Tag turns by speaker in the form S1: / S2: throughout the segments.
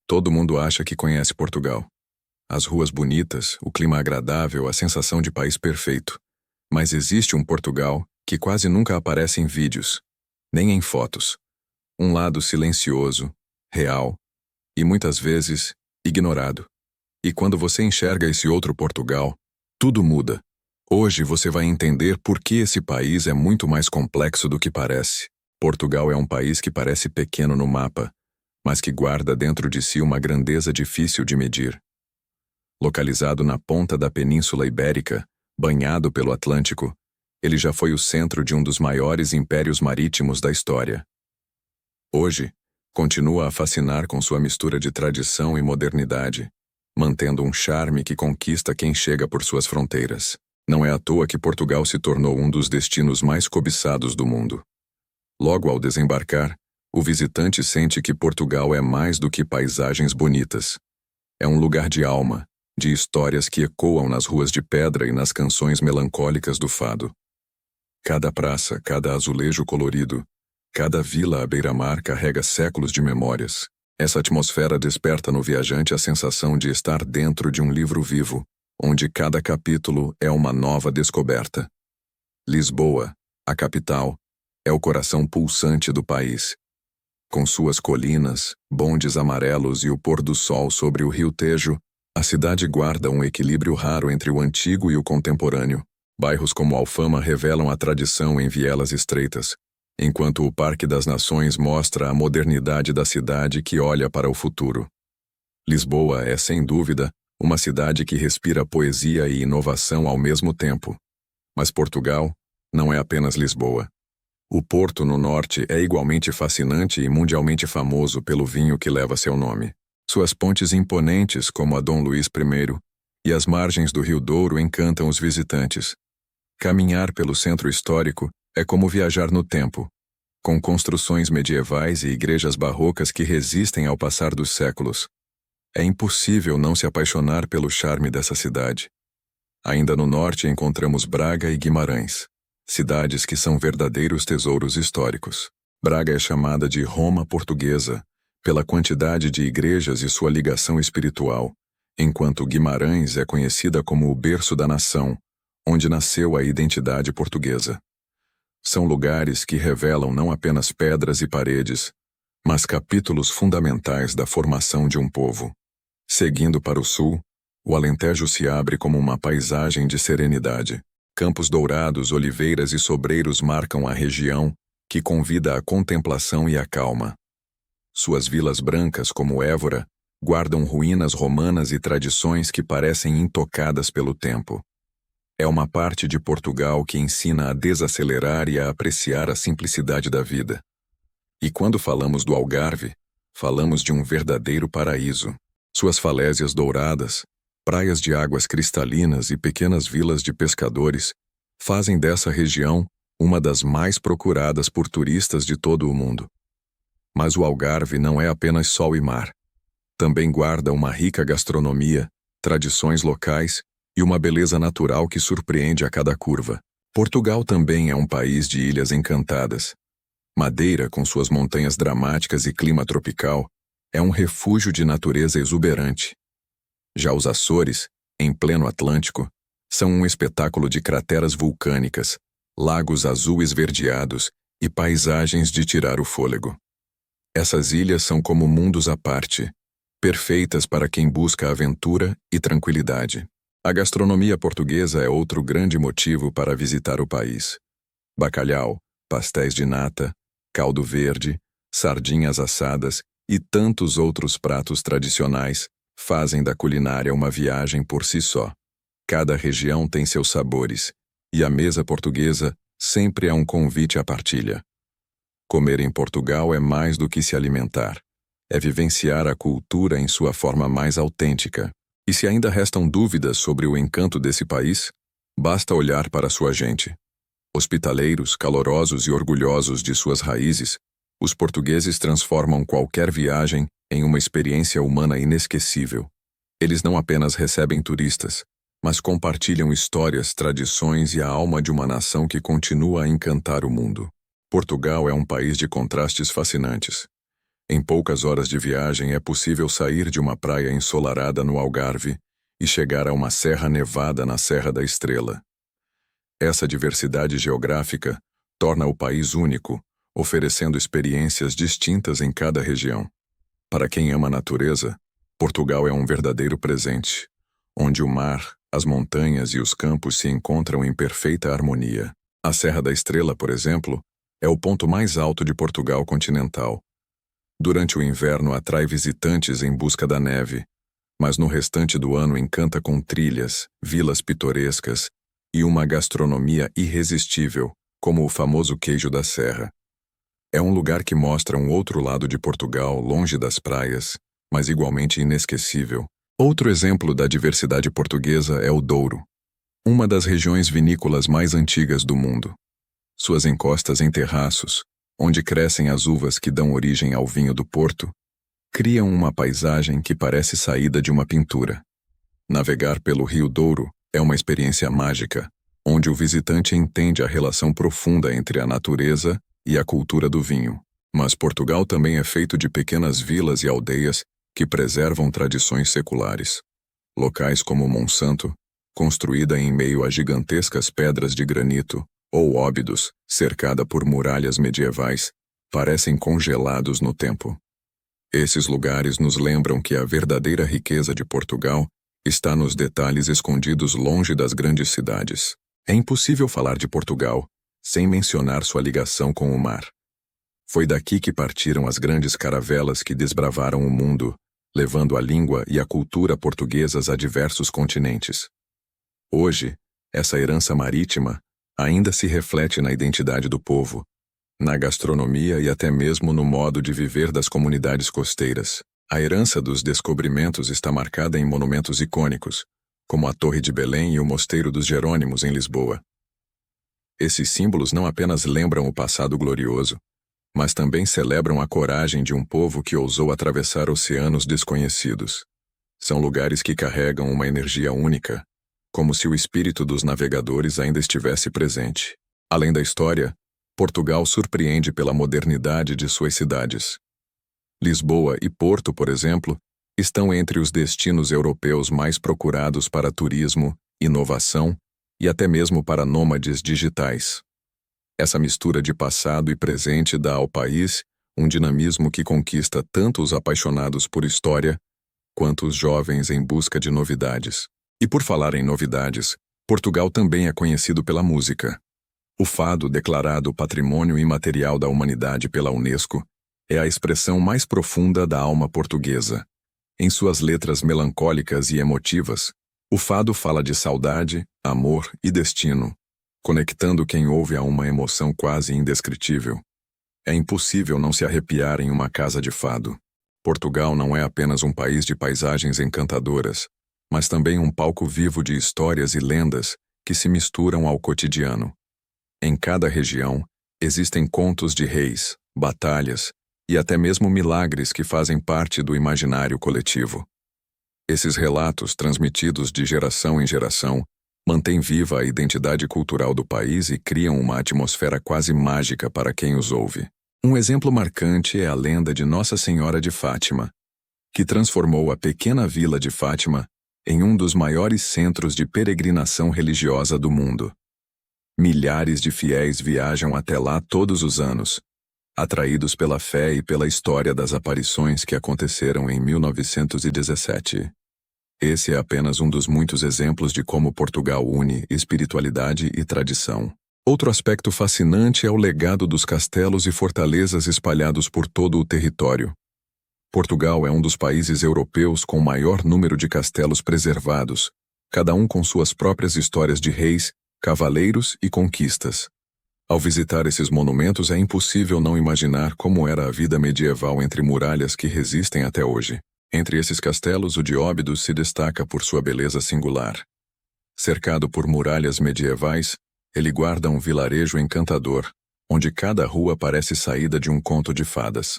S1: Todo mundo acha que conhece Portugal. As ruas bonitas, o clima agradável, a sensação de país perfeito. Mas existe um Portugal que quase nunca aparece em vídeos, nem em fotos. Um lado silencioso, real e muitas vezes ignorado. E quando você enxerga esse outro Portugal, tudo muda. Hoje você vai entender por que esse país é muito mais complexo do que parece. Portugal é um país que parece pequeno no mapa, mas que guarda dentro de si uma grandeza difícil de medir. Localizado na ponta da Península Ibérica, banhado pelo Atlântico, ele já foi o centro de um dos maiores impérios marítimos da história. Hoje, continua a fascinar com sua mistura de tradição e modernidade, mantendo um charme que conquista quem chega por suas fronteiras. Não é à toa que Portugal se tornou um dos destinos mais cobiçados do mundo. Logo ao desembarcar, o visitante sente que Portugal é mais do que paisagens bonitas. É um lugar de alma, de histórias que ecoam nas ruas de pedra e nas canções melancólicas do fado. Cada praça, cada azulejo colorido, cada vila à beira-mar carrega séculos de memórias. Essa atmosfera desperta no viajante a sensação de estar dentro de um livro vivo, onde cada capítulo é uma nova descoberta. Lisboa, a capital, é o coração pulsante do país. Com suas colinas, bondes amarelos e o pôr do sol sobre o rio Tejo, a cidade guarda um equilíbrio raro entre o antigo e o contemporâneo. Bairros como Alfama revelam a tradição em vielas estreitas, enquanto o Parque das Nações mostra a modernidade da cidade que olha para o futuro. Lisboa é, sem dúvida, uma cidade que respira poesia e inovação ao mesmo tempo. Mas Portugal não é apenas Lisboa. O Porto, no norte, é igualmente fascinante e mundialmente famoso pelo vinho que leva seu nome. Suas pontes imponentes, como a Dom Luís I, e as margens do Rio Douro encantam os visitantes. Caminhar pelo centro histórico é como viajar no tempo, com construções medievais e igrejas barrocas que resistem ao passar dos séculos. É impossível não se apaixonar pelo charme dessa cidade. Ainda no norte encontramos Braga e Guimarães, cidades que são verdadeiros tesouros históricos. Braga é chamada de Roma portuguesa, pela quantidade de igrejas e sua ligação espiritual, enquanto Guimarães é conhecida como o berço da nação, onde nasceu a identidade portuguesa. São lugares que revelam não apenas pedras e paredes, mas capítulos fundamentais da formação de um povo. Seguindo para o sul, o Alentejo se abre como uma paisagem de serenidade. Campos dourados, oliveiras e sobreiros marcam a região, que convida à contemplação e à calma. Suas vilas brancas, como Évora, guardam ruínas romanas e tradições que parecem intocadas pelo tempo. É uma parte de Portugal que ensina a desacelerar e a apreciar a simplicidade da vida. E quando falamos do Algarve, falamos de um verdadeiro paraíso. Suas falésias douradas, praias de águas cristalinas e pequenas vilas de pescadores fazem dessa região uma das mais procuradas por turistas de todo o mundo. Mas o Algarve não é apenas sol e mar. Também guarda uma rica gastronomia, tradições locais e uma beleza natural que surpreende a cada curva. Portugal também é um país de ilhas encantadas. Madeira, com suas montanhas dramáticas e clima tropical, é um refúgio de natureza exuberante. Já os Açores, em pleno Atlântico, são um espetáculo de crateras vulcânicas, lagos azul esverdeados e paisagens de tirar o fôlego. Essas ilhas são como mundos à parte, perfeitas para quem busca aventura e tranquilidade. A gastronomia portuguesa é outro grande motivo para visitar o país. Bacalhau, pastéis de nata, caldo verde, sardinhas assadas e tantos outros pratos tradicionais fazem da culinária uma viagem por si só. Cada região tem seus sabores, e a mesa portuguesa sempre é um convite à partilha. Comer em Portugal é mais do que se alimentar. É vivenciar a cultura em sua forma mais autêntica. E se ainda restam dúvidas sobre o encanto desse país, basta olhar para sua gente. Hospitaleiros, calorosos e orgulhosos de suas raízes, os portugueses transformam qualquer viagem em uma experiência humana inesquecível. Eles não apenas recebem turistas, mas compartilham histórias, tradições e a alma de uma nação que continua a encantar o mundo. Portugal é um país de contrastes fascinantes. Em poucas horas de viagem é possível sair de uma praia ensolarada no Algarve e chegar a uma serra nevada na Serra da Estrela. Essa diversidade geográfica torna o país único, oferecendo experiências distintas em cada região. Para quem ama a natureza, Portugal é um verdadeiro presente, onde o mar, as montanhas e os campos se encontram em perfeita harmonia. A Serra da Estrela, por exemplo, é o ponto mais alto de Portugal continental. Durante o inverno atrai visitantes em busca da neve, mas no restante do ano encanta com trilhas, vilas pitorescas e uma gastronomia irresistível, como o famoso queijo da serra. É um lugar que mostra um outro lado de Portugal, longe das praias, mas igualmente inesquecível. Outro exemplo da diversidade portuguesa é o Douro, uma das regiões vinícolas mais antigas do mundo. Suas encostas em terraços, onde crescem as uvas que dão origem ao vinho do Porto, criam uma paisagem que parece saída de uma pintura. Navegar pelo Rio Douro é uma experiência mágica, onde o visitante entende a relação profunda entre a natureza e a cultura do vinho. Mas Portugal também é feito de pequenas vilas e aldeias que preservam tradições seculares. Locais como Monsanto, construída em meio a gigantescas pedras de granito, ou Óbidos, cercada por muralhas medievais, parecem congelados no tempo. Esses lugares nos lembram que a verdadeira riqueza de Portugal está nos detalhes escondidos longe das grandes cidades. É impossível falar de Portugal sem mencionar sua ligação com o mar. Foi daqui que partiram as grandes caravelas que desbravaram o mundo, levando a língua e a cultura portuguesas a diversos continentes. Hoje, essa herança marítima ainda se reflete na identidade do povo, na gastronomia e até mesmo no modo de viver das comunidades costeiras. A herança dos descobrimentos está marcada em monumentos icônicos, como a Torre de Belém e o Mosteiro dos Jerônimos em Lisboa. Esses símbolos não apenas lembram o passado glorioso, mas também celebram a coragem de um povo que ousou atravessar oceanos desconhecidos. São lugares que carregam uma energia única, como se o espírito dos navegadores ainda estivesse presente. Além da história, Portugal surpreende pela modernidade de suas cidades. Lisboa e Porto, por exemplo, estão entre os destinos europeus mais procurados para turismo, inovação e até mesmo para nômades digitais. Essa mistura de passado e presente dá ao país um dinamismo que conquista tanto os apaixonados por história quanto os jovens em busca de novidades. E por falar em novidades, Portugal também é conhecido pela música. O fado, declarado Patrimônio Imaterial da Humanidade pela Unesco, é a expressão mais profunda da alma portuguesa. Em suas letras melancólicas e emotivas, o fado fala de saudade, amor e destino, conectando quem ouve a uma emoção quase indescritível. É impossível não se arrepiar em uma casa de fado. Portugal não é apenas um país de paisagens encantadoras, mas também um palco vivo de histórias e lendas que se misturam ao cotidiano. Em cada região, existem contos de reis, batalhas e até mesmo milagres que fazem parte do imaginário coletivo. Esses relatos, transmitidos de geração em geração, mantêm viva a identidade cultural do país e criam uma atmosfera quase mágica para quem os ouve. Um exemplo marcante é a lenda de Nossa Senhora de Fátima, que transformou a pequena vila de Fátima em um dos maiores centros de peregrinação religiosa do mundo. Milhares de fiéis viajam até lá todos os anos, atraídos pela fé e pela história das aparições que aconteceram em 1917. Esse é apenas um dos muitos exemplos de como Portugal une espiritualidade e tradição. Outro aspecto fascinante é o legado dos castelos e fortalezas espalhados por todo o território. Portugal é um dos países europeus com maior número de castelos preservados, cada um com suas próprias histórias de reis, cavaleiros e conquistas. Ao visitar esses monumentos é impossível não imaginar como era a vida medieval entre muralhas que resistem até hoje. Entre esses castelos, o de Óbidos se destaca por sua beleza singular. Cercado por muralhas medievais, ele guarda um vilarejo encantador, onde cada rua parece saída de um conto de fadas.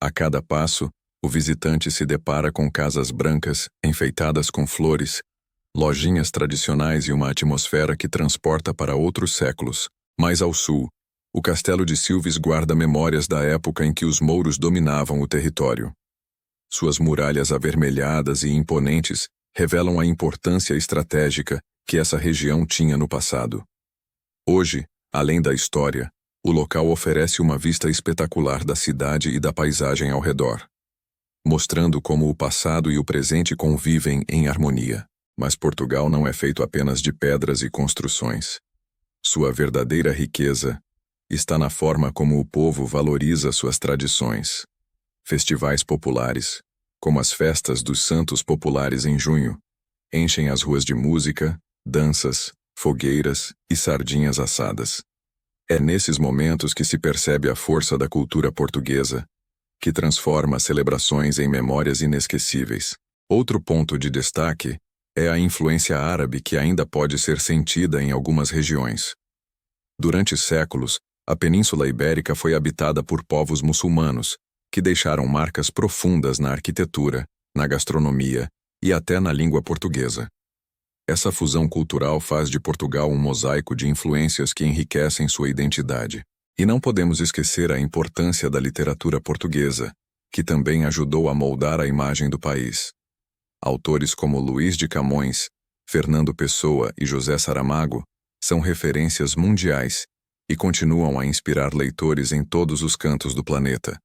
S1: A cada passo, o visitante se depara com casas brancas, enfeitadas com flores, lojinhas tradicionais e uma atmosfera que transporta para outros séculos. Mais ao sul, O castelo de Silves guarda memórias da época em que os mouros dominavam o território. Suas muralhas avermelhadas e imponentes revelam a importância estratégica que essa região tinha no passado. Hoje, além da história, o local oferece uma vista espetacular da cidade e da paisagem ao redor, mostrando como o passado e o presente convivem em harmonia. Mas Portugal não é feito apenas de pedras e construções. Sua verdadeira riqueza está na forma como o povo valoriza suas tradições. Festivais populares, como as festas dos Santos Populares em junho, enchem as ruas de música, danças, fogueiras e sardinhas assadas. É nesses momentos que se percebe a força da cultura portuguesa, que transforma as celebrações em memórias inesquecíveis. Outro ponto de destaque é a influência árabe que ainda pode ser sentida em algumas regiões. Durante séculos, a Península Ibérica foi habitada por povos muçulmanos, que deixaram marcas profundas na arquitetura, na gastronomia e até na língua portuguesa. Essa fusão cultural faz de Portugal um mosaico de influências que enriquecem sua identidade. E não podemos esquecer a importância da literatura portuguesa, que também ajudou a moldar a imagem do país. Autores como Luís de Camões, Fernando Pessoa e José Saramago são referências mundiais e continuam a inspirar leitores em todos os cantos do planeta.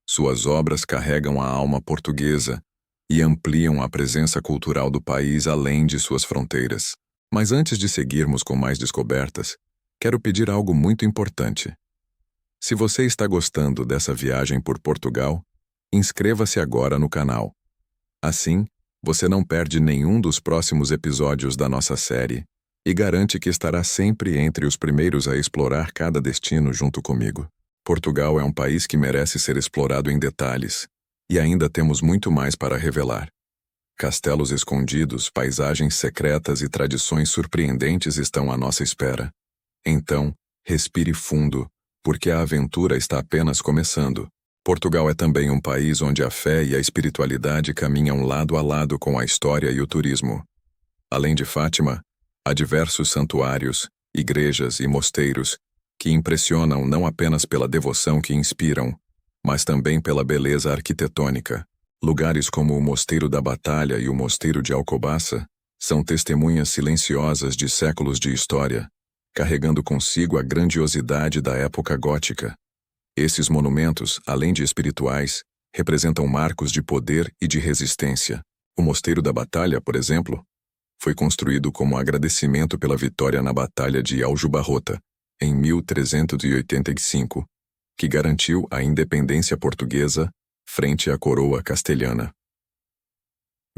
S1: Suas obras carregam a alma portuguesa e ampliam a presença cultural do país além de suas fronteiras. Mas antes de seguirmos com mais descobertas, quero pedir algo muito importante. Se você está gostando dessa viagem por Portugal, inscreva-se agora no canal. Assim, você não perde nenhum dos próximos episódios da nossa série e garante que estará sempre entre os primeiros a explorar cada destino junto comigo. Portugal é um país que merece ser explorado em detalhes, e ainda temos muito mais para revelar. Castelos escondidos, paisagens secretas e tradições surpreendentes estão à nossa espera. Então, respire fundo, porque a aventura está apenas começando. Portugal é também um país onde a fé e a espiritualidade caminham lado a lado com a história e o turismo. Além de Fátima, há diversos santuários, igrejas e mosteiros que impressionam não apenas pela devoção que inspiram, mas também pela beleza arquitetônica. Lugares como o Mosteiro da Batalha e o Mosteiro de Alcobaça são testemunhas silenciosas de séculos de história, carregando consigo a grandiosidade da época gótica. Esses monumentos, além de espirituais, representam marcos de poder e de resistência. O Mosteiro da Batalha, por exemplo, foi construído como agradecimento pela vitória na Batalha de Aljubarrota, em 1385, que garantiu a independência portuguesa frente à coroa castelhana.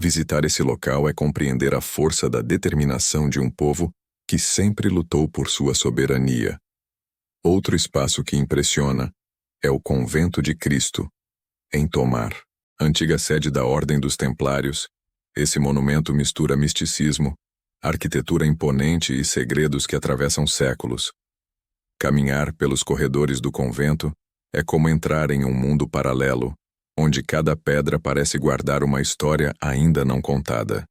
S1: Visitar esse local é compreender a força da determinação de um povo que sempre lutou por sua soberania. Outro espaço que impressiona é o Convento de Cristo, em Tomar, antiga sede da Ordem dos Templários. Esse monumento mistura misticismo, arquitetura imponente e segredos que atravessam séculos. Caminhar pelos corredores do convento é como entrar em um mundo paralelo, onde cada pedra parece guardar uma história ainda não contada.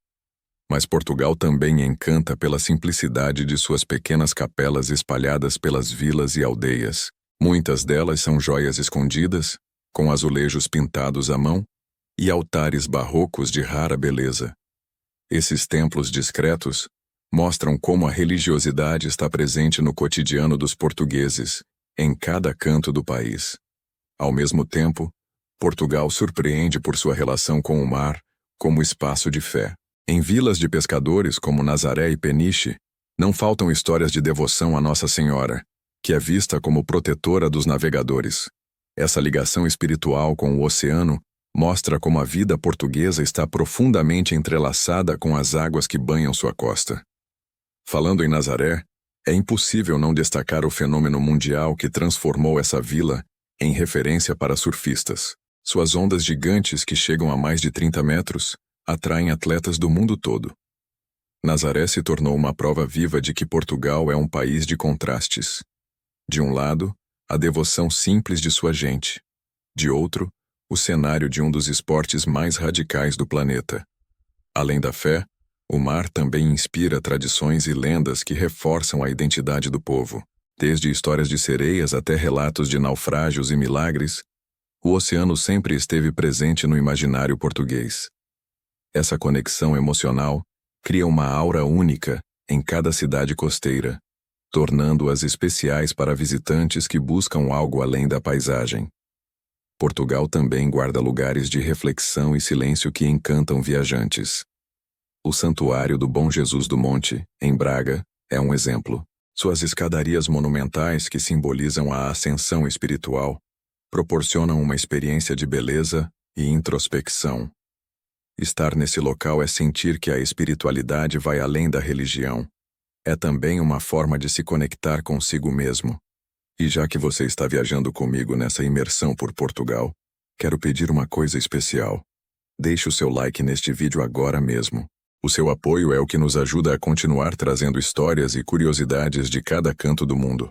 S1: Mas Portugal também encanta pela simplicidade de suas pequenas capelas espalhadas pelas vilas e aldeias. Muitas delas são joias escondidas, com azulejos pintados à mão e altares barrocos de rara beleza. Esses templos discretos mostram como a religiosidade está presente no cotidiano dos portugueses, em cada canto do país. Ao mesmo tempo, Portugal surpreende por sua relação com o mar como espaço de fé. Em vilas de pescadores como Nazaré e Peniche, não faltam histórias de devoção a Nossa Senhora, que é vista como protetora dos navegadores. Essa ligação espiritual com o oceano mostra como a vida portuguesa está profundamente entrelaçada com as águas que banham sua costa. Falando em Nazaré, é impossível não destacar o fenômeno mundial que transformou essa vila em referência para surfistas. Suas ondas gigantes, que chegam a mais de 30 metros, atraem atletas do mundo todo. Nazaré se tornou uma prova viva de que Portugal é um país de contrastes. De um lado, a devoção simples de sua gente. De outro, o cenário de um dos esportes mais radicais do planeta. Além da fé, o mar também inspira tradições e lendas que reforçam a identidade do povo. Desde histórias de sereias até relatos de naufrágios e milagres, o oceano sempre esteve presente no imaginário português. Essa conexão emocional cria uma aura única em cada cidade costeira, tornando-as especiais para visitantes que buscam algo além da paisagem. Portugal também guarda lugares de reflexão e silêncio que encantam viajantes. O Santuário do Bom Jesus do Monte, em Braga, é um exemplo. Suas escadarias monumentais, que simbolizam a ascensão espiritual, proporcionam uma experiência de beleza e introspecção. Estar nesse local é sentir que a espiritualidade vai além da religião. É também uma forma de se conectar consigo mesmo. E já que você está viajando comigo nessa imersão por Portugal, quero pedir uma coisa especial. Deixe o seu like neste vídeo agora mesmo. O seu apoio é o que nos ajuda a continuar trazendo histórias e curiosidades de cada canto do mundo.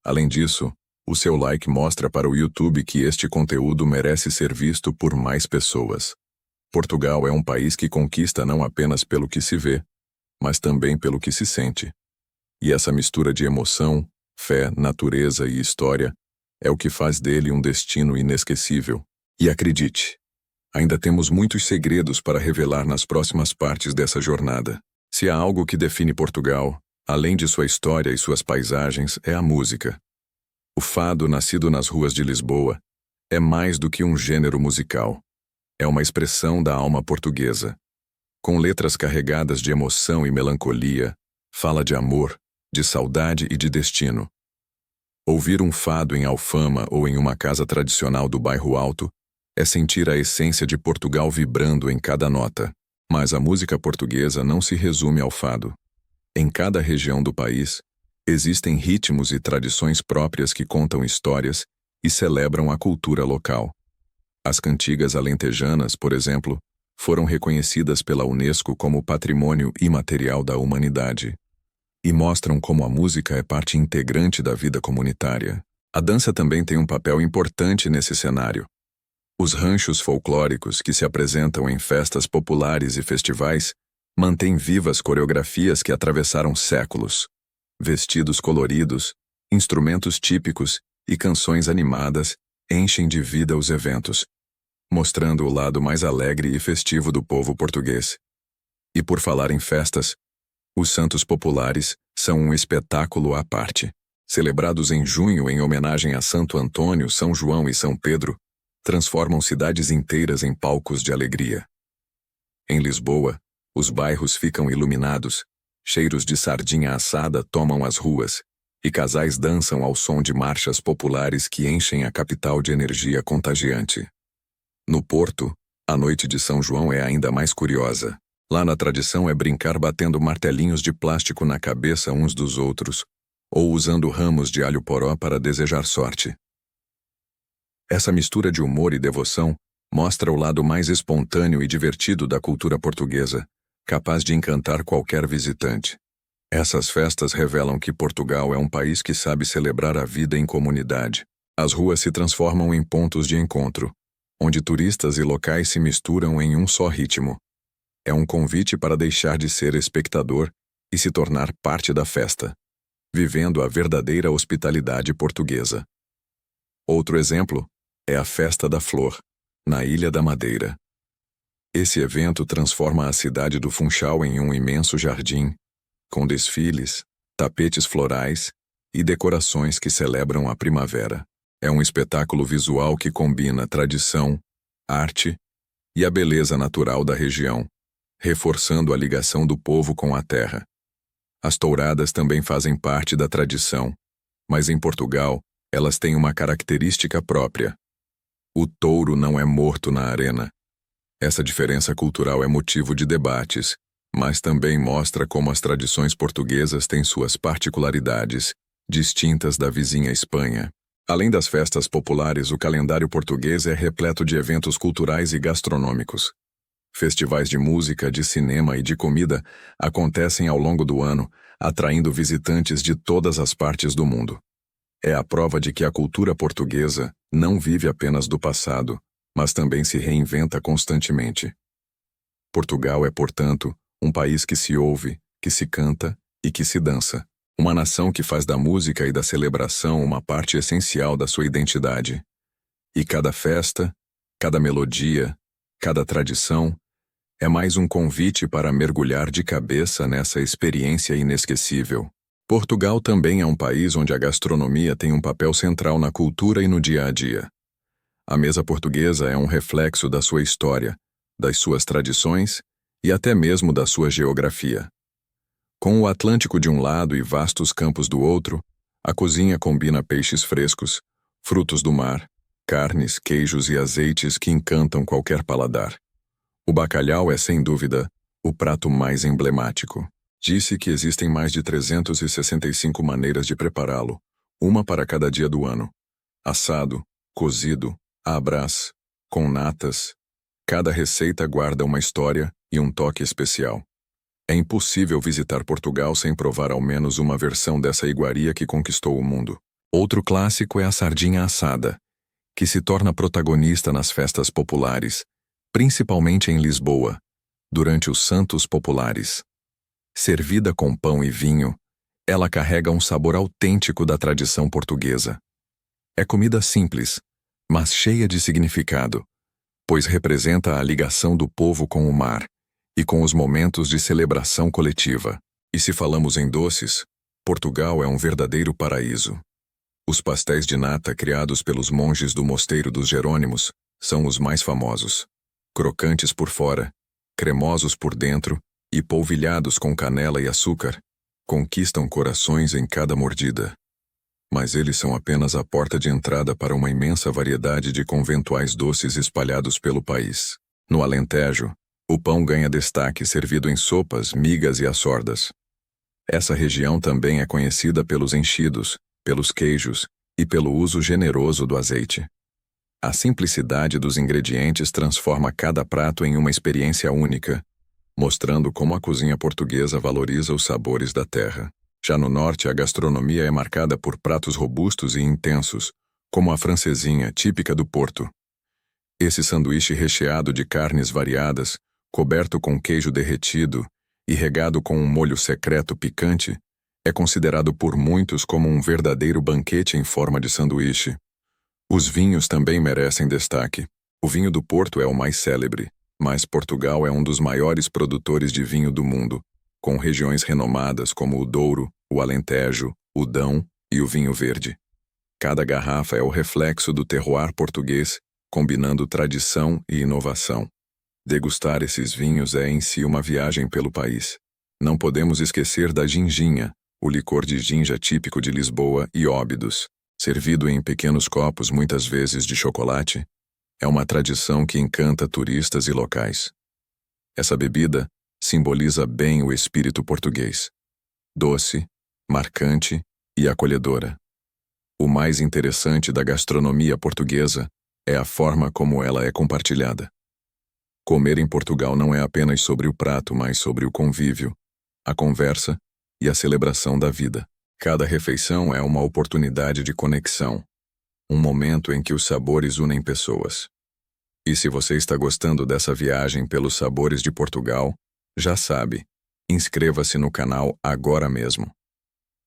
S1: Além disso, o seu like mostra para o YouTube que este conteúdo merece ser visto por mais pessoas. Portugal é um país que conquista não apenas pelo que se vê, mas também pelo que se sente. E essa mistura de emoção, fé, natureza e história é o que faz dele um destino inesquecível. E acredite, ainda temos muitos segredos para revelar nas próximas partes dessa jornada. Se há algo que define Portugal, além de sua história e suas paisagens, é a música. O fado, nascido nas ruas de Lisboa, é mais do que um gênero musical. É uma expressão da alma portuguesa. Com letras carregadas de emoção e melancolia, fala de amor, de saudade e de destino. Ouvir um fado em Alfama ou em uma casa tradicional do Bairro Alto é sentir a essência de Portugal vibrando em cada nota. Mas a música portuguesa não se resume ao fado. Em cada região do país, existem ritmos e tradições próprias que contam histórias e celebram a cultura local. As cantigas alentejanas, por exemplo, foram reconhecidas pela Unesco como Patrimônio Imaterial da Humanidade e mostram como a música é parte integrante da vida comunitária. A dança também tem um papel importante nesse cenário. Os ranchos folclóricos que se apresentam em festas populares e festivais mantêm vivas coreografias que atravessaram séculos. Vestidos coloridos, instrumentos típicos e canções animadas enchem de vida os eventos, mostrando o lado mais alegre e festivo do povo português. E por falar em festas, os Santos Populares são um espetáculo à parte. Celebrados em junho em homenagem a Santo Antônio, São João e São Pedro, transformam cidades inteiras em palcos de alegria. Em Lisboa, os bairros ficam iluminados, cheiros de sardinha assada tomam as ruas, e casais dançam ao som de marchas populares que enchem a capital de energia contagiante. No Porto, a noite de São João é ainda mais curiosa. Lá na tradição é brincar batendo martelinhos de plástico na cabeça uns dos outros, ou usando ramos de alho-poró para desejar sorte. Essa mistura de humor e devoção mostra o lado mais espontâneo e divertido da cultura portuguesa, capaz de encantar qualquer visitante. Essas festas revelam que Portugal é um país que sabe celebrar a vida em comunidade. As ruas se transformam em pontos de encontro, onde turistas e locais se misturam em um só ritmo. É um convite para deixar de ser espectador e se tornar parte da festa, vivendo a verdadeira hospitalidade portuguesa. Outro exemplo é a Festa da Flor, na Ilha da Madeira. Esse evento transforma a cidade do Funchal em um imenso jardim, com desfiles, tapetes florais e decorações que celebram a primavera. É um espetáculo visual que combina tradição, arte e a beleza natural da região, reforçando a ligação do povo com a terra. As touradas também fazem parte da tradição, mas em Portugal, elas têm uma característica própria. O touro não é morto na arena. Essa diferença cultural é motivo de debates, mas também mostra como as tradições portuguesas têm suas particularidades, distintas da vizinha Espanha. Além das festas populares, o calendário português é repleto de eventos culturais e gastronômicos. Festivais de música, de cinema e de comida acontecem ao longo do ano, atraindo visitantes de todas as partes do mundo. É a prova de que a cultura portuguesa não vive apenas do passado, mas também se reinventa constantemente. Portugal é, portanto, um país que se ouve, que se canta e que se dança. Uma nação que faz da música e da celebração uma parte essencial da sua identidade. E cada festa, cada melodia, cada tradição é mais um convite para mergulhar de cabeça nessa experiência inesquecível. Portugal também é um país onde a gastronomia tem um papel central na cultura e no dia a dia. A mesa portuguesa é um reflexo da sua história, das suas tradições e até mesmo da sua geografia. Com o Atlântico de um lado e vastos campos do outro, a cozinha combina peixes frescos, frutos do mar, carnes, queijos e azeites que encantam qualquer paladar. O bacalhau é, sem dúvida, o prato mais emblemático. Disse que existem mais de 365 maneiras de prepará-lo, uma para cada dia do ano. Assado, cozido, à brás, com natas. Cada receita guarda uma história e um toque especial. É impossível visitar Portugal sem provar ao menos uma versão dessa iguaria que conquistou o mundo. Outro clássico é a sardinha assada, que se torna protagonista nas festas populares, principalmente em Lisboa, durante os Santos Populares. Servida com pão e vinho, ela carrega um sabor autêntico da tradição portuguesa. É comida simples, mas cheia de significado, pois representa a ligação do povo com o mar e com os momentos de celebração coletiva. E se falamos em doces, Portugal é um verdadeiro paraíso. Os pastéis de nata criados pelos monges do Mosteiro dos Jerônimos são os mais famosos. Crocantes por fora, cremosos por dentro e polvilhados com canela e açúcar, conquistam corações em cada mordida. Mas eles são apenas a porta de entrada para uma imensa variedade de conventuais doces espalhados pelo país. No Alentejo, o pão ganha destaque servido em sopas, migas e açordas. Essa região também é conhecida pelos enchidos, pelos queijos e pelo uso generoso do azeite. A simplicidade dos ingredientes transforma cada prato em uma experiência única, mostrando como a cozinha portuguesa valoriza os sabores da terra. Já no norte, a gastronomia é marcada por pratos robustos e intensos, como a francesinha, típica do Porto. Esse sanduíche recheado de carnes variadas, coberto com queijo derretido e regado com um molho secreto picante, é considerado por muitos como um verdadeiro banquete em forma de sanduíche. Os vinhos também merecem destaque. O vinho do Porto é o mais célebre, mas Portugal é um dos maiores produtores de vinho do mundo, com regiões renomadas como o Douro, o Alentejo, o Dão e o vinho verde. Cada garrafa é o reflexo do terroir português, combinando tradição e inovação. Degustar esses vinhos é em si uma viagem pelo país. Não podemos esquecer da ginginha, o licor de ginja típico de Lisboa e Óbidos, servido em pequenos copos muitas vezes de chocolate. É uma tradição que encanta turistas e locais. Essa bebida simboliza bem o espírito português. Doce, marcante e acolhedora. O mais interessante da gastronomia portuguesa é a forma como ela é compartilhada. Comer em Portugal não é apenas sobre o prato, mas sobre o convívio, a conversa e a celebração da vida. Cada refeição é uma oportunidade de conexão, um momento em que os sabores unem pessoas. E se você está gostando dessa viagem pelos sabores de Portugal, já sabe, inscreva-se no canal agora mesmo.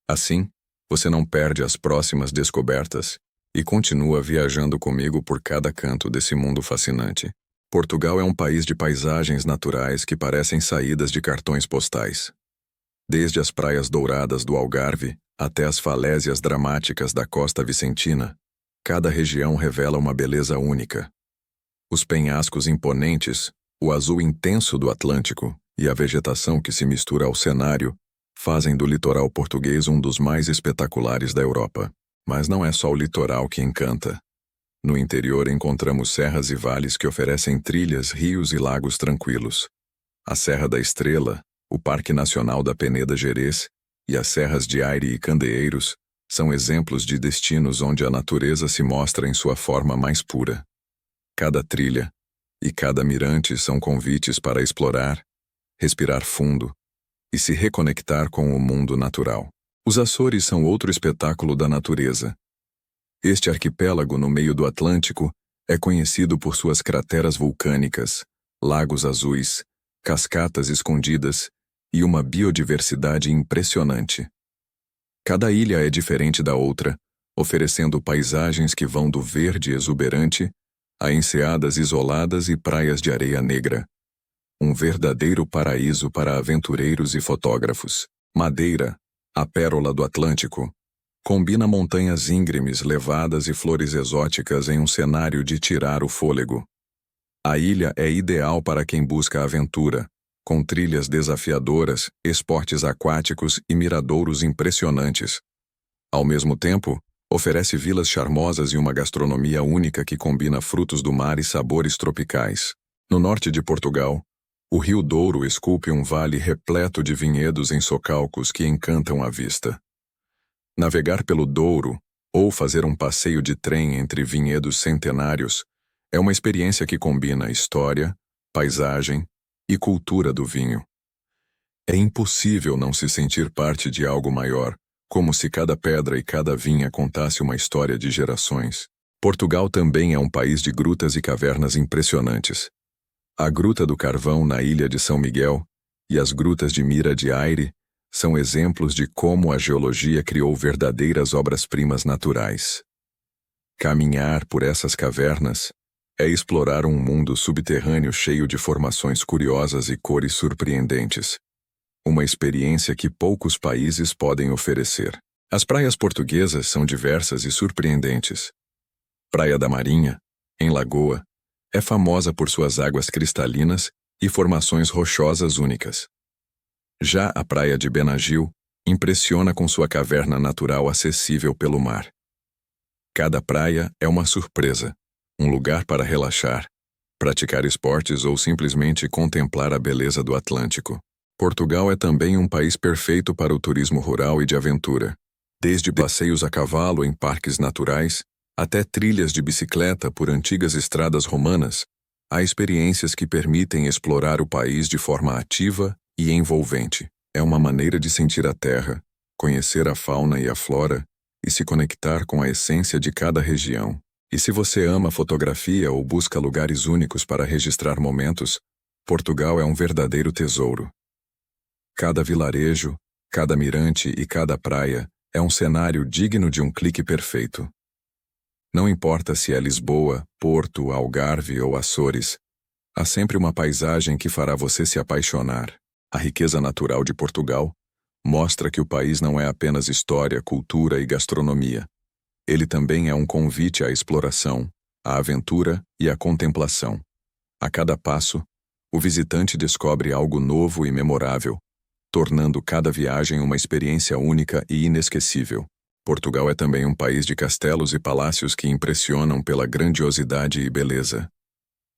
S1: Assim, você não perde as próximas descobertas e continua viajando comigo por cada canto desse mundo fascinante. Portugal é um país de paisagens naturais que parecem saídas de cartões postais. Desde as praias douradas do Algarve até as falésias dramáticas da costa vicentina, cada região revela uma beleza única. Os penhascos imponentes, o azul intenso do Atlântico e a vegetação que se mistura ao cenário fazem do litoral português um dos mais espetaculares da Europa. Mas não é só o litoral que encanta. No interior encontramos serras e vales que oferecem trilhas, rios e lagos tranquilos. A Serra da Estrela, o Parque Nacional da Peneda Gerês e as serras de Aire e Candeeiros são exemplos de destinos onde a natureza se mostra em sua forma mais pura. Cada trilha e cada mirante são convites para explorar, respirar fundo e se reconectar com o mundo natural. Os Açores são outro espetáculo da natureza. Este arquipélago no meio do Atlântico é conhecido por suas crateras vulcânicas, lagos azuis, cascatas escondidas e uma biodiversidade impressionante. Cada ilha é diferente da outra, oferecendo paisagens que vão do verde exuberante a enseadas isoladas e praias de areia negra. Um verdadeiro paraíso para aventureiros e fotógrafos. Madeira, a pérola do Atlântico, combina montanhas íngremes levadas e flores exóticas em um cenário de tirar o fôlego. A ilha é ideal para quem busca aventura, com trilhas desafiadoras, esportes aquáticos e miradouros impressionantes. Ao mesmo tempo, oferece vilas charmosas e uma gastronomia única que combina frutos do mar e sabores tropicais. No norte de Portugal, o Rio Douro esculpe um vale repleto de vinhedos em socalcos que encantam a vista. Navegar pelo Douro, ou fazer um passeio de trem entre vinhedos centenários, é uma experiência que combina história, paisagem e cultura do vinho. É impossível não se sentir parte de algo maior, como se cada pedra e cada vinha contasse uma história de gerações. Portugal também é um país de grutas e cavernas impressionantes. A Gruta do Carvão na ilha de São Miguel e as grutas de Mira de Aire são exemplos de como a geologia criou verdadeiras obras-primas naturais. Caminhar por essas cavernas é explorar um mundo subterrâneo cheio de formações curiosas e cores surpreendentes. Uma experiência que poucos países podem oferecer. As praias portuguesas são diversas e surpreendentes. Praia da Marinha, em Lagoa, é famosa por suas águas cristalinas e formações rochosas únicas. Já a praia de Benagil impressiona com sua caverna natural acessível pelo mar. Cada praia é uma surpresa, um lugar para relaxar, praticar esportes ou simplesmente contemplar a beleza do Atlântico. Portugal é também um país perfeito para o turismo rural e de aventura. Desde passeios a cavalo em parques naturais, até trilhas de bicicleta por antigas estradas romanas, há experiências que permitem explorar o país de forma ativa e envolvente. É uma maneira de sentir a terra, conhecer a fauna e a flora e se conectar com a essência de cada região. E se você ama fotografia ou busca lugares únicos para registrar momentos, Portugal é um verdadeiro tesouro. Cada vilarejo, cada mirante e cada praia é um cenário digno de um clique perfeito. Não importa se é Lisboa, Porto, Algarve ou Açores, há sempre uma paisagem que fará você se apaixonar. A riqueza natural de Portugal mostra que o país não é apenas história, cultura e gastronomia. Ele também é um convite à exploração, à aventura e à contemplação. A cada passo, o visitante descobre algo novo e memorável, tornando cada viagem uma experiência única e inesquecível. Portugal é também um país de castelos e palácios que impressionam pela grandiosidade e beleza.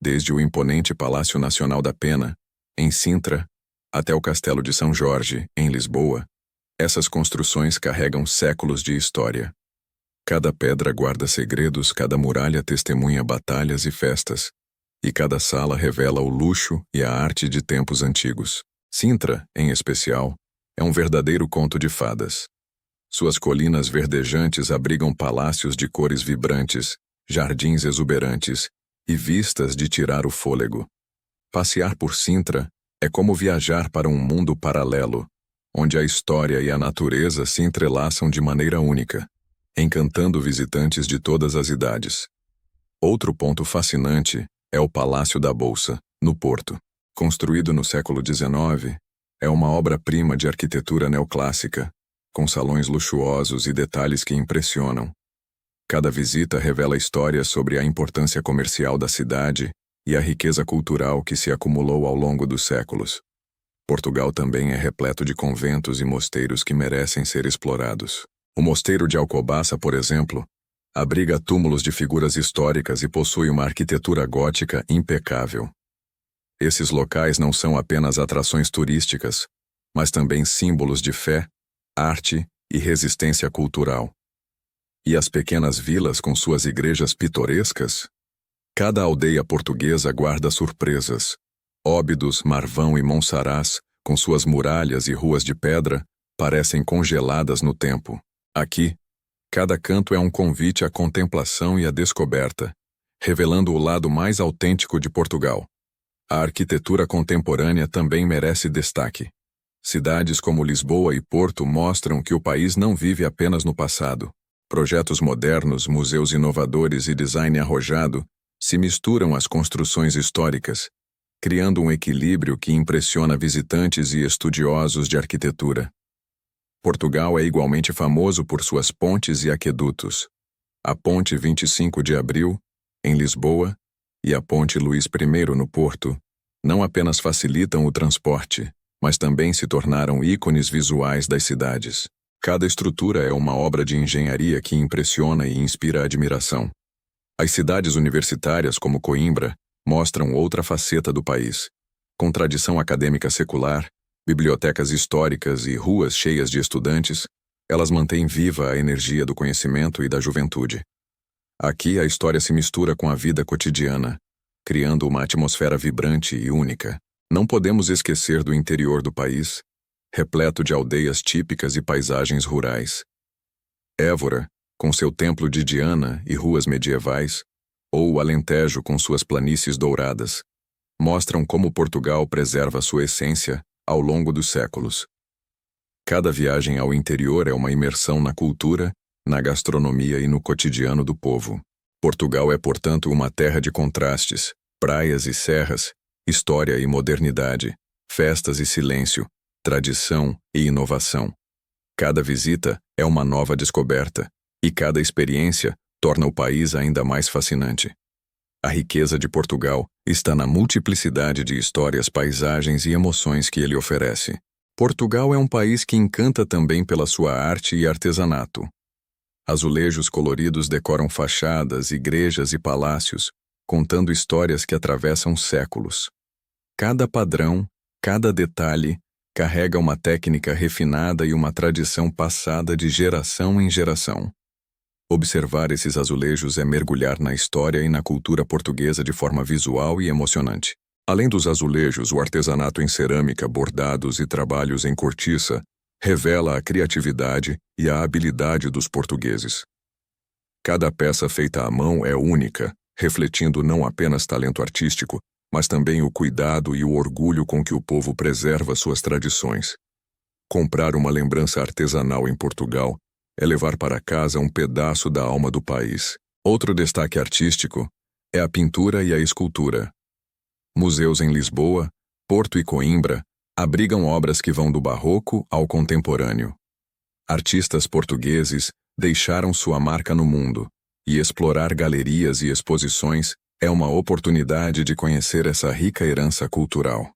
S1: Desde o imponente Palácio Nacional da Pena, em Sintra, até o Castelo de São Jorge, em Lisboa, essas construções carregam séculos de história. Cada pedra guarda segredos, cada muralha testemunha batalhas e festas, e cada sala revela o luxo e a arte de tempos antigos. Sintra, em especial, é um verdadeiro conto de fadas. Suas colinas verdejantes abrigam palácios de cores vibrantes, jardins exuberantes e vistas de tirar o fôlego. Passear por Sintra é como viajar para um mundo paralelo, onde a história e a natureza se entrelaçam de maneira única, encantando visitantes de todas as idades. Outro ponto fascinante é o Palácio da Bolsa, no Porto. Construído no século XIX, é uma obra-prima de arquitetura neoclássica, com salões luxuosos e detalhes que impressionam. Cada visita revela histórias sobre a importância comercial da cidade e a riqueza cultural que se acumulou ao longo dos séculos. Portugal também é repleto de conventos e mosteiros que merecem ser explorados. O Mosteiro de Alcobaça, por exemplo, abriga túmulos de figuras históricas e possui uma arquitetura gótica impecável. Esses locais não são apenas atrações turísticas, mas também símbolos de fé, arte e resistência cultural. E as pequenas vilas com suas igrejas pitorescas? Cada aldeia portuguesa guarda surpresas. Óbidos, Marvão e Monsaraz, com suas muralhas e ruas de pedra, parecem congeladas no tempo. Aqui, cada canto é um convite à contemplação e à descoberta, revelando o lado mais autêntico de Portugal. A arquitetura contemporânea também merece destaque. Cidades como Lisboa e Porto mostram que o país não vive apenas no passado. Projetos modernos, museus inovadores e design arrojado se misturam às construções históricas, criando um equilíbrio que impressiona visitantes e estudiosos de arquitetura. Portugal é igualmente famoso por suas pontes e aquedutos. A Ponte 25 de Abril, em Lisboa, e a Ponte Luís I no Porto, não apenas facilitam o transporte, mas também se tornaram ícones visuais das cidades. Cada estrutura é uma obra de engenharia que impressiona e inspira admiração. As cidades universitárias, como Coimbra, mostram outra faceta do país. Com tradição acadêmica secular, bibliotecas históricas e ruas cheias de estudantes, elas mantêm viva a energia do conhecimento e da juventude. Aqui a história se mistura com a vida cotidiana, criando uma atmosfera vibrante e única. Não podemos esquecer do interior do país, repleto de aldeias típicas e paisagens rurais. Évora, com seu templo de Diana e ruas medievais, ou o Alentejo com suas planícies douradas, mostram como Portugal preserva sua essência ao longo dos séculos. Cada viagem ao interior é uma imersão na cultura, na gastronomia e no cotidiano do povo. Portugal é, portanto, uma terra de contrastes, praias e serras, história e modernidade, festas e silêncio, tradição e inovação. Cada visita é uma nova descoberta, e cada experiência torna o país ainda mais fascinante. A riqueza de Portugal está na multiplicidade de histórias, paisagens e emoções que ele oferece. Portugal é um país que encanta também pela sua arte e artesanato. Azulejos coloridos decoram fachadas, igrejas e palácios, contando histórias que atravessam séculos. Cada padrão, cada detalhe, carrega uma técnica refinada e uma tradição passada de geração em geração. Observar esses azulejos é mergulhar na história e na cultura portuguesa de forma visual e emocionante. Além dos azulejos, o artesanato em cerâmica, bordados e trabalhos em cortiça revela a criatividade e a habilidade dos portugueses. Cada peça feita à mão é única, refletindo não apenas talento artístico, mas também o cuidado e o orgulho com que o povo preserva suas tradições. Comprar uma lembrança artesanal em Portugal é levar para casa um pedaço da alma do país. Outro destaque artístico é a pintura e a escultura. Museus em Lisboa, Porto e Coimbra abrigam obras que vão do barroco ao contemporâneo. Artistas portugueses deixaram sua marca no mundo, e explorar galerias e exposições é uma oportunidade de conhecer essa rica herança cultural.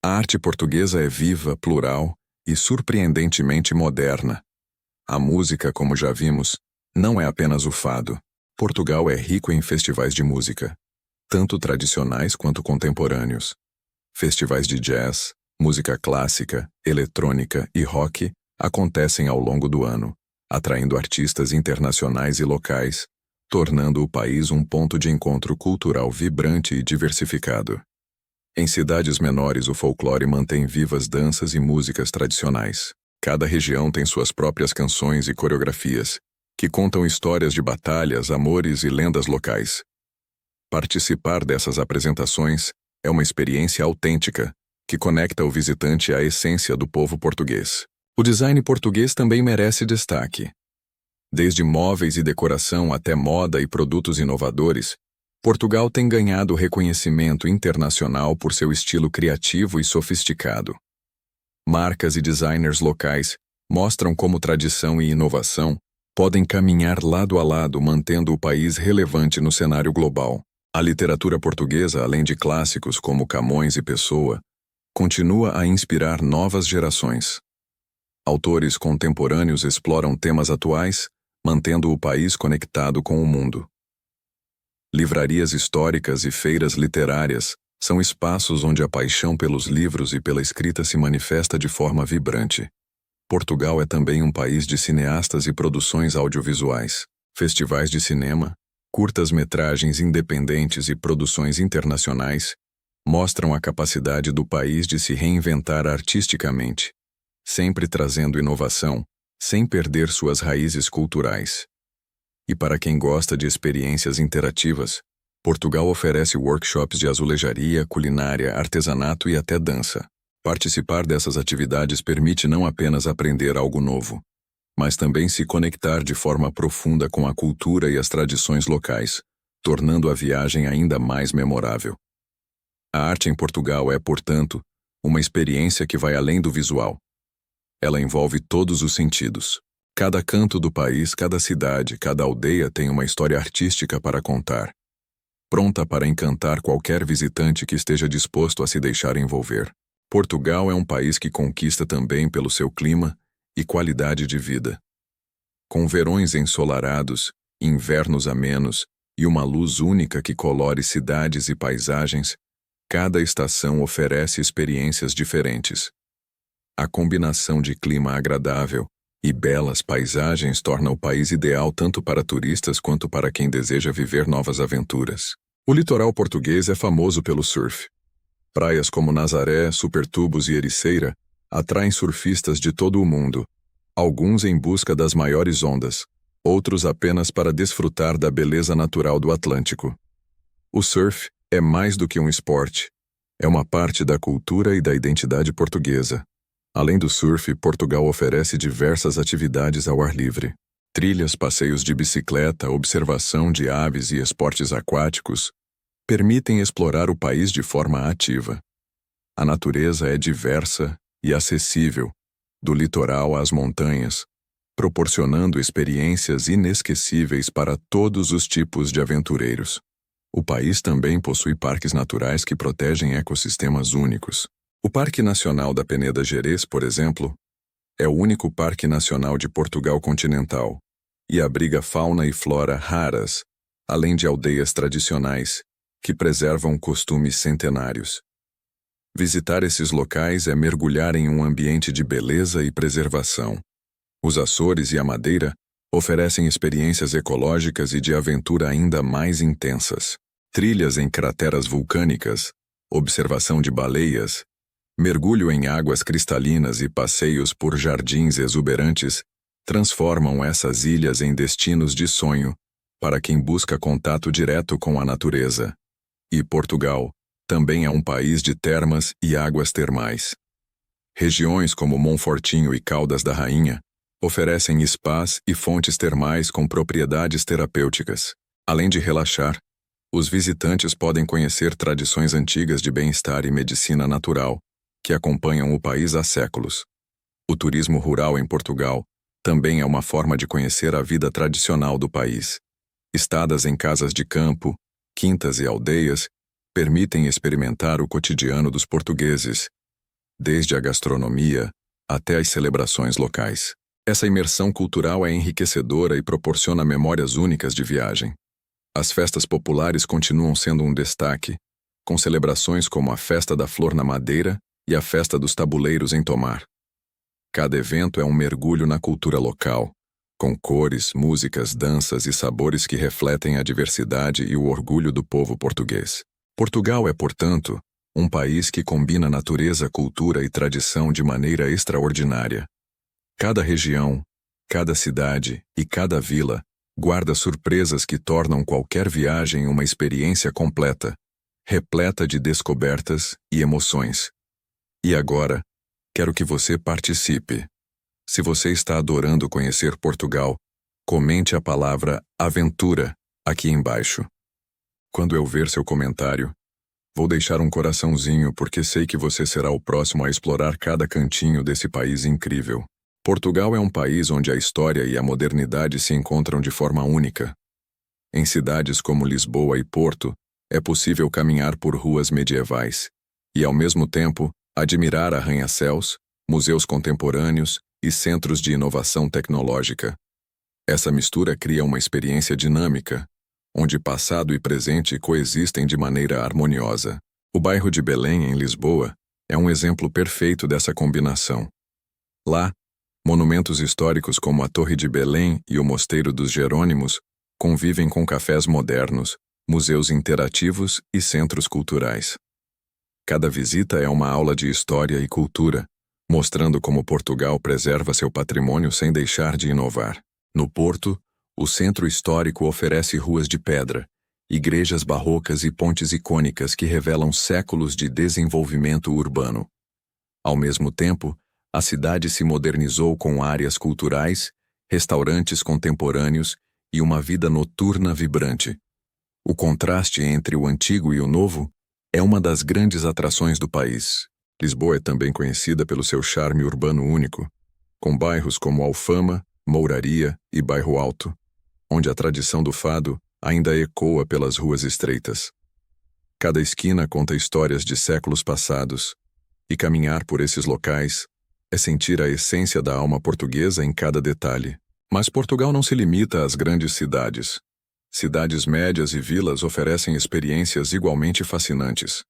S1: A arte portuguesa é viva, plural e surpreendentemente moderna. A música, como já vimos, não é apenas o fado. Portugal é rico em festivais de música, tanto tradicionais quanto contemporâneos. Festivais de jazz, música clássica, eletrônica e rock acontecem ao longo do ano, atraindo artistas internacionais e locais, tornando o país um ponto de encontro cultural vibrante e diversificado. Em cidades menores, o folclore mantém vivas danças e músicas tradicionais. Cada região tem suas próprias canções e coreografias, que contam histórias de batalhas, amores e lendas locais. Participar dessas apresentações é uma experiência autêntica, que conecta o visitante à essência do povo português. O design português também merece destaque. Desde móveis e decoração até moda e produtos inovadores, Portugal tem ganhado reconhecimento internacional por seu estilo criativo e sofisticado. Marcas e designers locais mostram como tradição e inovação podem caminhar lado a lado, mantendo o país relevante no cenário global. A literatura portuguesa, além de clássicos como Camões e Pessoa, continua a inspirar novas gerações. Autores contemporâneos exploram temas atuais, mantendo o país conectado com o mundo. Livrarias históricas e feiras literárias são espaços onde a paixão pelos livros e pela escrita se manifesta de forma vibrante. Portugal é também um país de cineastas e produções audiovisuais. Festivais de cinema, curtas-metragens independentes e produções internacionais mostram a capacidade do país de se reinventar artisticamente, sempre trazendo inovação, sem perder suas raízes culturais. E para quem gosta de experiências interativas, Portugal oferece workshops de azulejaria, culinária, artesanato e até dança. Participar dessas atividades permite não apenas aprender algo novo, mas também se conectar de forma profunda com a cultura e as tradições locais, tornando a viagem ainda mais memorável. A arte em Portugal é, portanto, uma experiência que vai além do visual. Ela envolve todos os sentidos. Cada canto do país, cada cidade, cada aldeia tem uma história artística para contar, pronta para encantar qualquer visitante que esteja disposto a se deixar envolver. Portugal é um país que conquista também pelo seu clima e qualidade de vida. Com verões ensolarados, invernos amenos e uma luz única que colore cidades e paisagens, cada estação oferece experiências diferentes. A combinação de clima agradável e belas paisagens torna o país ideal tanto para turistas quanto para quem deseja viver novas aventuras. O litoral português é famoso pelo surf. Praias como Nazaré, Supertubos e Ericeira atraem surfistas de todo o mundo, alguns em busca das maiores ondas, outros apenas para desfrutar da beleza natural do Atlântico. O surf é mais do que um esporte, é uma parte da cultura e da identidade portuguesa. Além do surf, Portugal oferece diversas atividades ao ar livre. Trilhas, passeios de bicicleta, observação de aves e esportes aquáticos permitem explorar o país de forma ativa. A natureza é diversa e acessível, do litoral às montanhas, proporcionando experiências inesquecíveis para todos os tipos de aventureiros. O país também possui parques naturais que protegem ecossistemas únicos. O Parque Nacional da Peneda Gerês, por exemplo, é o único parque nacional de Portugal continental e abriga fauna e flora raras, além de aldeias tradicionais que preservam costumes centenários. Visitar esses locais é mergulhar em um ambiente de beleza e preservação. Os Açores e a Madeira oferecem experiências ecológicas e de aventura ainda mais intensas. Trilhas em crateras vulcânicas, observação de baleias, mergulho em águas cristalinas e passeios por jardins exuberantes transformam essas ilhas em destinos de sonho para quem busca contato direto com a natureza. E Portugal também é um país de termas e águas termais. Regiões como Monfortinho e Caldas da Rainha oferecem spas e fontes termais com propriedades terapêuticas. Além de relaxar, os visitantes podem conhecer tradições antigas de bem-estar e medicina natural, que acompanham o país há séculos. O turismo rural em Portugal também é uma forma de conhecer a vida tradicional do país. Estadas em casas de campo, quintas e aldeias permitem experimentar o cotidiano dos portugueses, desde a gastronomia até as celebrações locais. Essa imersão cultural é enriquecedora e proporciona memórias únicas de viagem. As festas populares continuam sendo um destaque, com celebrações como a Festa da Flor na Madeira e a Festa dos Tabuleiros em Tomar. Cada evento é um mergulho na cultura local, com cores, músicas, danças e sabores que refletem a diversidade e o orgulho do povo português. Portugal é, portanto, um país que combina natureza, cultura e tradição de maneira extraordinária. Cada região, cada cidade e cada vila guarda surpresas que tornam qualquer viagem uma experiência completa, repleta de descobertas e emoções. E agora, quero que você participe. Se você está adorando conhecer Portugal, comente a palavra aventura aqui embaixo. Quando eu ver seu comentário, vou deixar um coraçãozinho porque sei que você será o próximo a explorar cada cantinho desse país incrível. Portugal é um país onde a história e a modernidade se encontram de forma única. Em cidades como Lisboa e Porto, é possível caminhar por ruas medievais e, ao mesmo tempo, admirar arranha-céus, museus contemporâneos e centros de inovação tecnológica. Essa mistura cria uma experiência dinâmica, onde passado e presente coexistem de maneira harmoniosa. O bairro de Belém, em Lisboa, é um exemplo perfeito dessa combinação. Lá, monumentos históricos como a Torre de Belém e o Mosteiro dos Jerônimos convivem com cafés modernos, museus interativos e centros culturais. Cada visita é uma aula de história e cultura, mostrando como Portugal preserva seu patrimônio sem deixar de inovar. No Porto, o centro histórico oferece ruas de pedra, igrejas barrocas e pontes icônicas que revelam séculos de desenvolvimento urbano. Ao mesmo tempo, a cidade se modernizou com áreas culturais, restaurantes contemporâneos e uma vida noturna vibrante. O contraste entre o antigo e o novo é uma das grandes atrações do país. Lisboa é também conhecida pelo seu charme urbano único, com bairros como Alfama, Mouraria e Bairro Alto, onde a tradição do fado ainda ecoa pelas ruas estreitas. Cada esquina conta histórias de séculos passados, e caminhar por esses locais é sentir a essência da alma portuguesa em cada detalhe. Mas Portugal não se limita às grandes cidades. Cidades médias e vilas oferecem experiências igualmente fascinantes.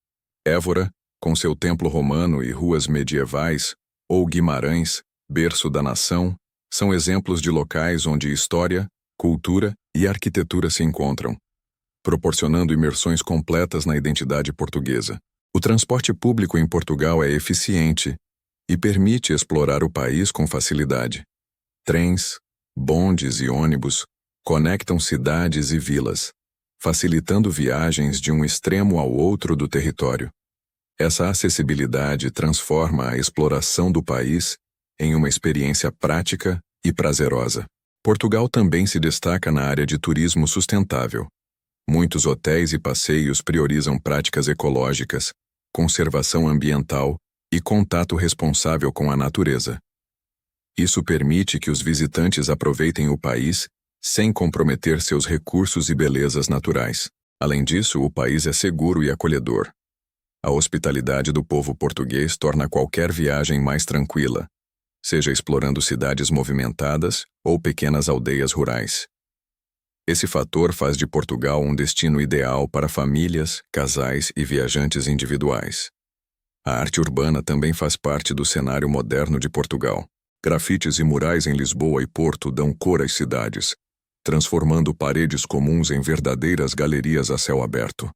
S1: Évora, com seu templo romano e ruas medievais, ou Guimarães, berço da nação, são exemplos de locais onde história, cultura e arquitetura se encontram, proporcionando imersões completas na identidade portuguesa. O transporte público em Portugal é eficiente e permite explorar o país com facilidade. Trens, bondes e ônibus conectam cidades e vilas, facilitando viagens de um extremo ao outro do território. Essa acessibilidade transforma a exploração do país em uma experiência prática e prazerosa. Portugal também se destaca na área de turismo sustentável. Muitos hotéis e passeios priorizam práticas ecológicas, conservação ambiental e contato responsável com a natureza. Isso permite que os visitantes aproveitem o país sem comprometer seus recursos e belezas naturais. Além disso, o país é seguro e acolhedor. A hospitalidade do povo português torna qualquer viagem mais tranquila, seja explorando cidades movimentadas ou pequenas aldeias rurais. Esse fator faz de Portugal um destino ideal para famílias, casais e viajantes individuais. A arte urbana também faz parte do cenário moderno de Portugal. Grafites e murais em Lisboa e Porto dão cor às cidades, transformando paredes comuns em verdadeiras galerias a céu aberto.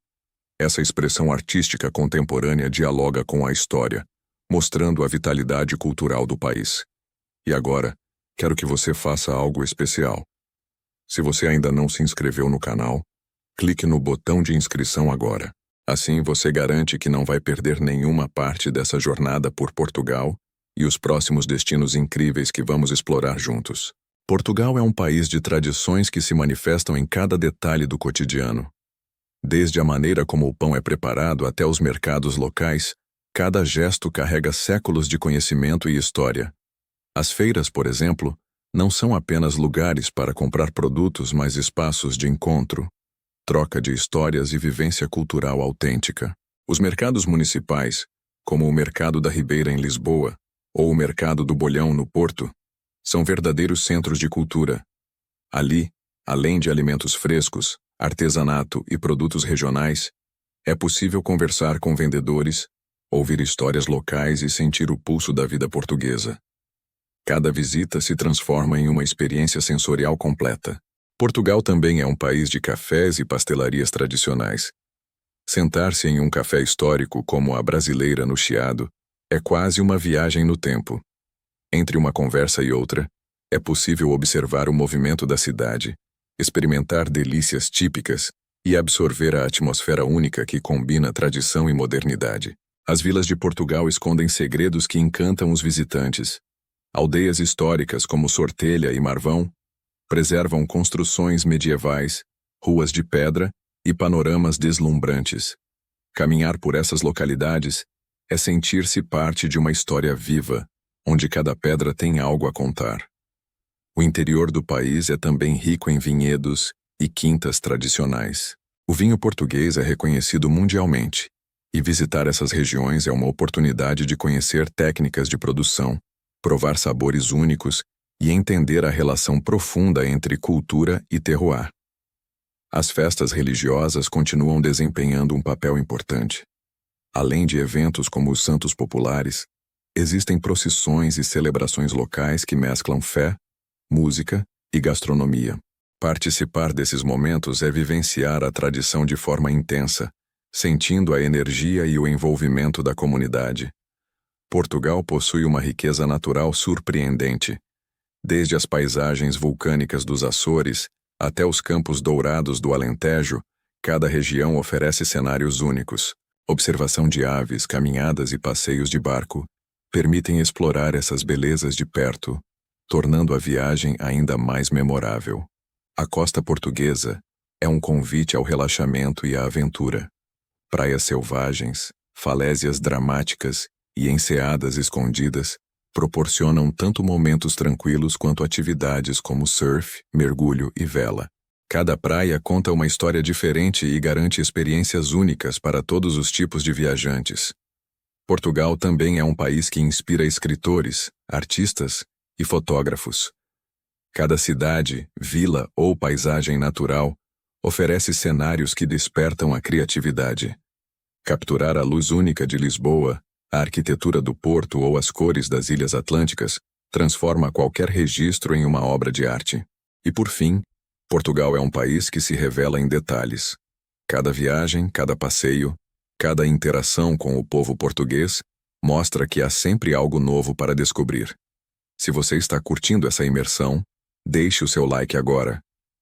S1: Essa expressão artística contemporânea dialoga com a história, mostrando a vitalidade cultural do país. E agora, quero que você faça algo especial. Se você ainda não se inscreveu no canal, clique no botão de inscrição agora. Assim você garante que não vai perder nenhuma parte dessa jornada por Portugal e os próximos destinos incríveis que vamos explorar juntos. Portugal é um país de tradições que se manifestam em cada detalhe do cotidiano. Desde a maneira como o pão é preparado até os mercados locais, cada gesto carrega séculos de conhecimento e história. As feiras, por exemplo, não são apenas lugares para comprar produtos, mas espaços de encontro, troca de histórias e vivência cultural autêntica. Os mercados municipais, como o Mercado da Ribeira em Lisboa ou o Mercado do Bolhão no Porto, são verdadeiros centros de cultura. Ali, além de alimentos frescos, artesanato e produtos regionais, é possível conversar com vendedores, ouvir histórias locais e sentir o pulso da vida portuguesa. Cada visita se transforma em uma experiência sensorial completa. Portugal também é um país de cafés e pastelarias tradicionais. Sentar-se em um café histórico como a Brasileira no Chiado é quase uma viagem no tempo. Entre uma conversa e outra, é possível observar o movimento da cidade, experimentar delícias típicas e absorver a atmosfera única que combina tradição e modernidade. As vilas de Portugal escondem segredos que encantam os visitantes. Aldeias históricas como Sortelha e Marvão preservam construções medievais, ruas de pedra e panoramas deslumbrantes. Caminhar por essas localidades é sentir-se parte de uma história viva, onde cada pedra tem algo a contar. O interior do país é também rico em vinhedos e quintas tradicionais. O vinho português é reconhecido mundialmente, e visitar essas regiões é uma oportunidade de conhecer técnicas de produção, provar sabores únicos e entender a relação profunda entre cultura e terroir. As festas religiosas continuam desempenhando um papel importante. Além de eventos como os Santos Populares, existem procissões e celebrações locais que mesclam fé, música e gastronomia. Participar desses momentos é vivenciar a tradição de forma intensa, sentindo a energia e o envolvimento da comunidade. Portugal possui uma riqueza natural surpreendente. Desde as paisagens vulcânicas dos Açores até os campos dourados do Alentejo, cada região oferece cenários únicos. Observação de aves, caminhadas e passeios de barco permitem explorar essas belezas de perto, tornando a viagem ainda mais memorável. A costa portuguesa é um convite ao relaxamento e à aventura. Praias selvagens, falésias dramáticas e enseadas escondidas proporcionam tanto momentos tranquilos quanto atividades como surf, mergulho e vela. Cada praia conta uma história diferente e garante experiências únicas para todos os tipos de viajantes. Portugal também é um país que inspira escritores, artistas e fotógrafos. Cada cidade, vila ou paisagem natural oferece cenários que despertam a criatividade. Capturar a luz única de Lisboa, a arquitetura do Porto ou as cores das Ilhas Atlânticas transforma qualquer registro em uma obra de arte. E por fim, Portugal é um país que se revela em detalhes. Cada viagem, cada passeio, cada interação com o povo português mostra que há sempre algo novo para descobrir. Se você está curtindo essa imersão, deixe o seu like agora,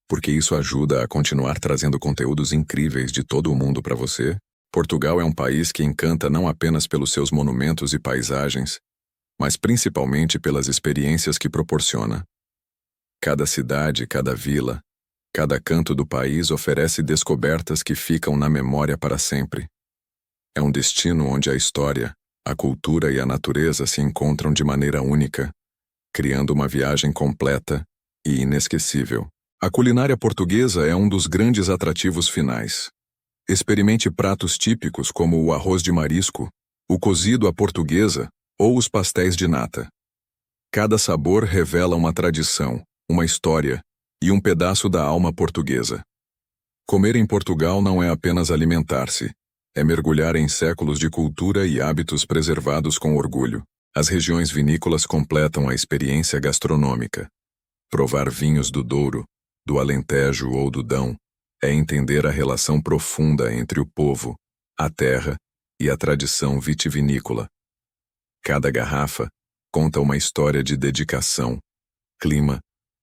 S1: porque isso ajuda a continuar trazendo conteúdos incríveis de todo o mundo para você. Portugal é um país que encanta não apenas pelos seus monumentos e paisagens, mas principalmente pelas experiências que proporciona. Cada cidade, cada vila, cada canto do país oferece descobertas que ficam na memória para sempre. É um destino onde a história, a cultura e a natureza se encontram de maneira única, criando uma viagem completa e inesquecível. A culinária portuguesa é um dos grandes atrativos finais. Experimente pratos típicos como o arroz de marisco, o cozido à portuguesa ou os pastéis de nata. Cada sabor revela uma tradição, uma história e um pedaço da alma portuguesa. Comer em Portugal não é apenas alimentar-se, é mergulhar em séculos de cultura e hábitos preservados com orgulho. As regiões vinícolas completam a experiência gastronômica. Provar vinhos do Douro, do Alentejo ou do Dão é entender a relação profunda entre o povo, a terra e a tradição vitivinícola. Cada garrafa conta uma história de dedicação, clima,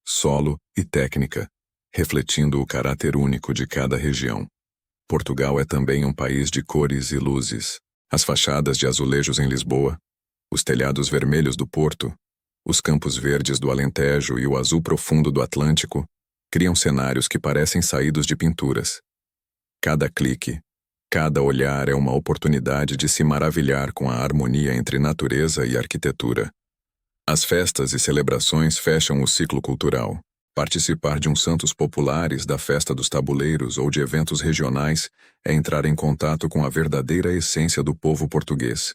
S1: solo e técnica, refletindo o caráter único de cada região. Portugal é também um país de cores e luzes. As fachadas de azulejos em Lisboa, os telhados vermelhos do Porto, os campos verdes do Alentejo e o azul profundo do Atlântico criam cenários que parecem saídos de pinturas. Cada clique, cada olhar é uma oportunidade de se maravilhar com a harmonia entre natureza e arquitetura. As festas e celebrações fecham o ciclo cultural. Participar de santos populares, da festa dos tabuleiros ou de eventos regionais é entrar em contato com a verdadeira essência do povo português.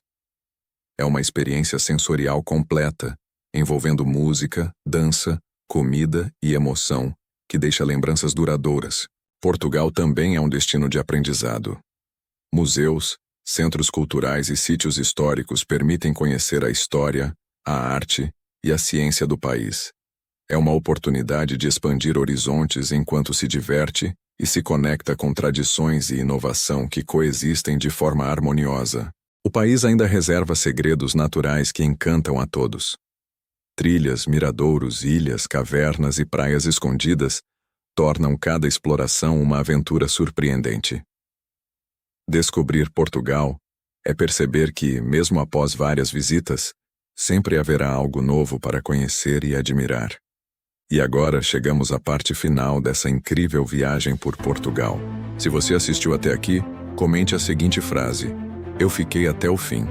S1: É uma experiência sensorial completa, envolvendo música, dança, comida e emoção, que deixa lembranças duradouras. Portugal também é um destino de aprendizado. Museus, centros culturais e sítios históricos permitem conhecer a história, a arte e a ciência do país. É uma oportunidade de expandir horizontes enquanto se diverte e se conecta com tradições e inovação que coexistem de forma harmoniosa. O país ainda reserva segredos naturais que encantam a todos. Trilhas, miradouros, ilhas, cavernas e praias escondidas tornam cada exploração uma aventura surpreendente. Descobrir Portugal é perceber que, mesmo após várias visitas, sempre haverá algo novo para conhecer e admirar. E agora chegamos à parte final dessa incrível viagem por Portugal. Se você assistiu até aqui, comente a seguinte frase: "Eu fiquei até o fim".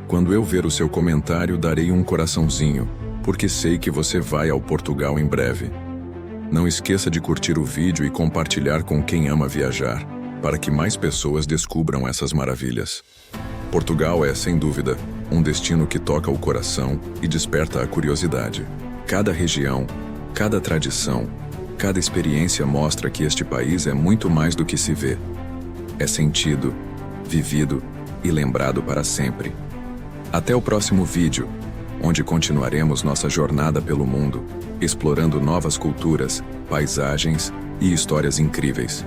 S1: Quando eu ver o seu comentário, darei um coraçãozinho, porque sei que você vai ao Portugal em breve. Não esqueça de curtir o vídeo e compartilhar com quem ama viajar, para que mais pessoas descubram essas maravilhas. Portugal é, sem dúvida, um destino que toca o coração e desperta a curiosidade. Cada região, cada tradição, cada experiência mostra que este país é muito mais do que se vê. É sentido, vivido e lembrado para sempre. Até o próximo vídeo, onde continuaremos nossa jornada pelo mundo, explorando novas culturas, paisagens e histórias incríveis.